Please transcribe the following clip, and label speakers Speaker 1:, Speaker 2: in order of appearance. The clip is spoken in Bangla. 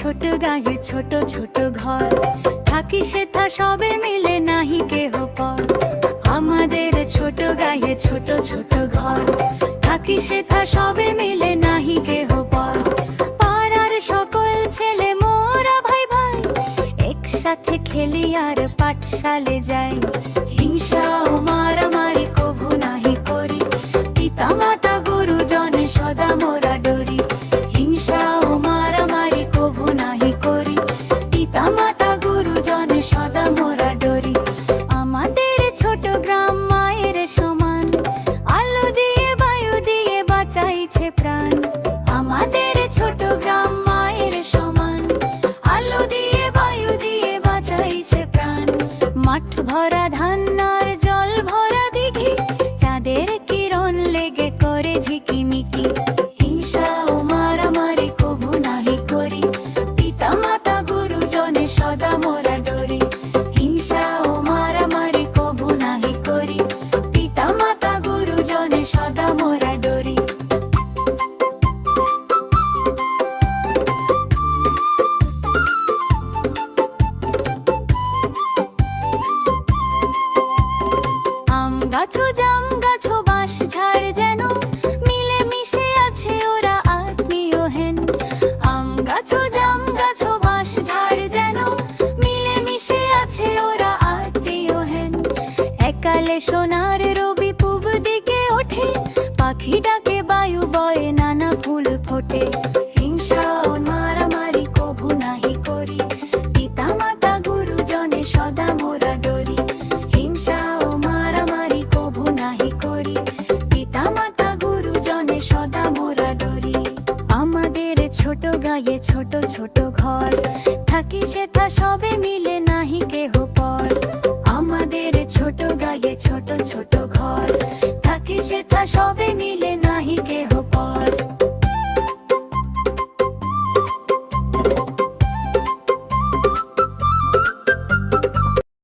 Speaker 1: ছোট গায়ে ছোট ছোট ঘর থাকি সেথা সবে মিলে নাহি কেহ পর। আমাদের ছোট গায়ে ছোট ছোট ঘর থাকি সেথা সবে মিলে নাহি কেহ পর। পাড়ার সকল ছেলে মোরা ভাই ভাই একসাথে খেলি আর পাঠশালে যাই। হিংসা ও মারামারি কভু নাহি করি, পিতা মাতা গুরুজন সদা মোরা ডরি। হিংসা ও মারামারি কভু নাহি করি, পিতা মাতা গুরুজন সদা মোরা ডরি। আমাদের ছোট গ্রাম মায়ের সমান, আলো দিয়ে বায়ু দিয়ে বাঁচাইছে প্রাণ। আমাদের ছোট গ্রাম মায়ের সমান, আলো দিয়ে বায়ু দিয়ে বাঁচাইছে প্রাণ। মাঠ ভরা ধান আর জল ভরা দিঘি, চাঁদের কিরণ লেগে করে ঝিকিমিকি। হিংসা ও মারামারি কভু নাহি করি, পিতা মাতা গুরুজনে সদা মোরা ডরি। হিংসা ও মারামারি কভু নাহি করি, পিতা মাতা গুরুজনে সদা মোরা ডরি। আম গাছো জাম গাছো বাঁশ ঝাড় যেন মিলে মিশে আছে ওরা আত্মীয় হেন। আম গাছো জাম গাছো বাঁশ ঝাড় যেন মিলে মিশে আছে ওরা আত্মীয় হেন। একালে সোনার রবি পূব দিকে ওঠে, পাখি ডাকে বায়ু বয়ে নানা ফুল ফোটে। হিংসা ও মারামারি কভু নাহি করি, পিতা মাতা গুরুজনে সদা মোরা ডরি। হিংসা ও মারামারি কভু নাহি করি, পিতা মাতা গুরুজনে সদা মোরা ডরি। আমাদের ছোট গায়ে ছোট ছোট ঘর থাকি সেথা সবে মিলে নাহি কেহ পর। আমাদের ছোট গায়ে ছোট ছোট ঘর থাকি সেথা সবে মিলে নাহি কেহ